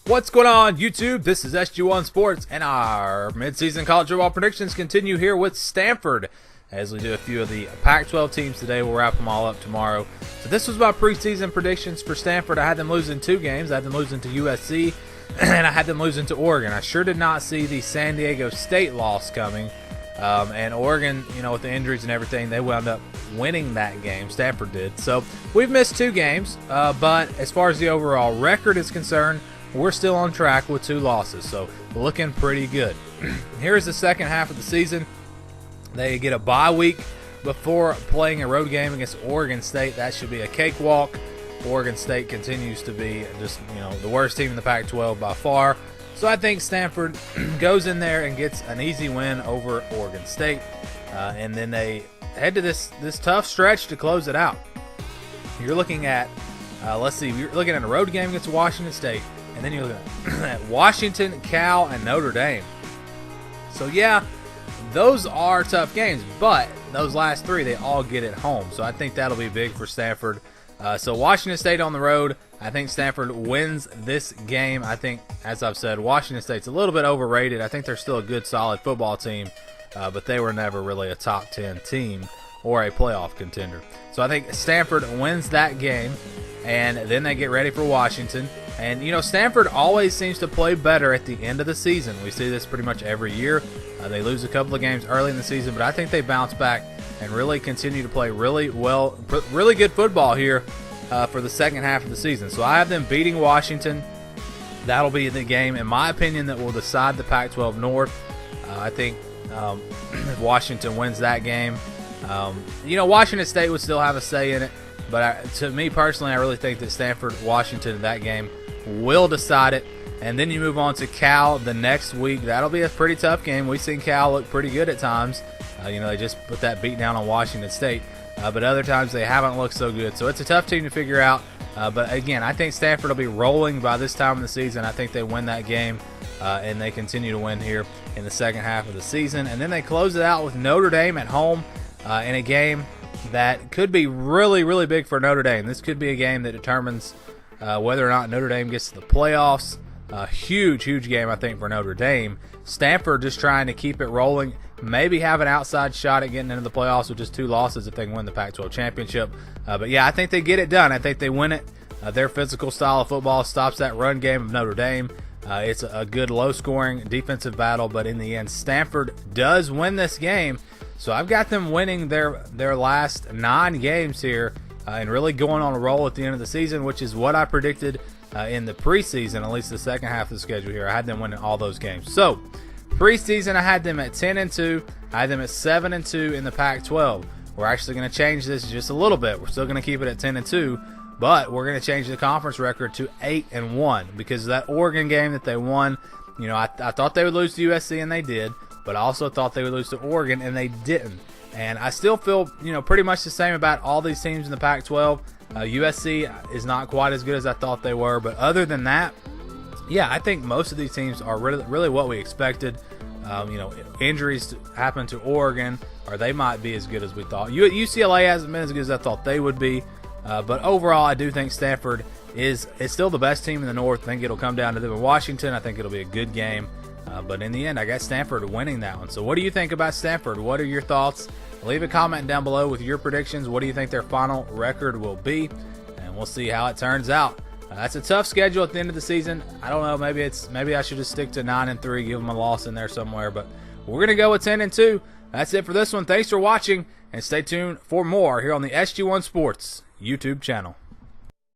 What's going on, YouTube? This is SG1 Sports, and our midseason college football predictions continue here with Stanford. As we do a few of the Pac-12 teams today, we'll wrap them all up tomorrow. So this was my preseason predictions for Stanford. I had them losing 2 games. I had them losing to USC, and I had them losing to Oregon. I sure did not see the San Diego State loss coming. And Oregon, with the injuries and everything, they wound up winning that game. Stanford did. So we've missed 2 games, but as far as the overall record is concerned, we're still on track with 2 losses, so looking pretty good. Here's the second half of the season. They get a bye week before playing a road game against Oregon State. That should be a cakewalk. Oregon State continues to be just, the worst team in the Pac-12 by far. So I think Stanford goes in there and gets an easy win over Oregon State. And then they head to this tough stretch to close it out. You're looking at, you're looking at a road game against Washington State. And then you're looking at Washington, Cal, and Notre Dame. So, yeah, those are tough games. But those last 3, they all get at home. So I think that'll be big for Stanford. So Washington State on the road. I think Stanford wins this game. I think, as I've said, Washington State's a little bit overrated. I think they're still a good, solid football team. But they were never really a top 10 team or a playoff contender. So I think Stanford wins that game. And then they get ready for Washington. And, Stanford always seems to play better at the end of the season. We see this pretty much every year. They lose a couple of games early in the season, but I think they bounce back and really continue to play really good football here for the second half of the season. So I have them beating Washington. That'll be the game, in my opinion, that will decide the Pac-12 North. I think if Washington wins that game, Washington State would still have a say in it. But to me personally, I really think that Stanford, Washington, that game will decide it. And then you move on to Cal the next week. That'll be a pretty tough game. We've seen Cal look pretty good at times. They just put that beat down on Washington State. But other times they haven't looked so good. So it's a tough team to figure out. But again, I think Stanford will be rolling by this time of the season. I think they win that game. And they continue to win here in the second half of the season. And then they close it out with Notre Dame at home in a game that could be really, really big for Notre Dame. This could be a game that determines whether or not Notre Dame gets to the playoffs. A huge game, I think, for Notre Dame. Stanford just trying to keep it rolling. Maybe have an outside shot at getting into the playoffs with just 2 losses if they can win the Pac-12 championship. But, yeah, I think they get it done. I think they win it. Their physical style of football stops that run game of Notre Dame. It's a good low-scoring defensive battle. But in the end, Stanford does win this game. So I've got them winning their last 9 games here and really going on a roll at the end of the season, which is what I predicted in the preseason, at least the second half of the schedule here. I had them winning all those games. So preseason, I had them at 10-2. I had them at 7-2 in the Pac-12. We're actually going to change this just a little bit. We're still going to keep it at 10-2, but we're going to change the conference record to 8-1 because of that Oregon game that they won. I thought they would lose to USC, and they did. But I also thought they would lose to Oregon, and they didn't. And I still feel, pretty much the same about all these teams in the Pac-12. USC is not quite as good as I thought they were. But other than that, yeah, I think most of these teams are really what we expected. Injuries happen to Oregon, or they might be as good as we thought. UCLA hasn't been as good as I thought they would be. But overall, I do think Stanford is still the best team in the North. I think it'll come down to them in Washington. I think it'll be a good game. But in the end, I got Stanford winning that one. So what do you think about Stanford? What are your thoughts? Leave a comment down below with your predictions. What do you think their final record will be? And we'll see how it turns out. That's a tough schedule at the end of the season. I don't know. Maybe I should just stick to 9-3, give them a loss in there somewhere. But we're going to go with 10-2. That's it for this one. Thanks for watching, and stay tuned for more here on the SG1 Sports YouTube channel.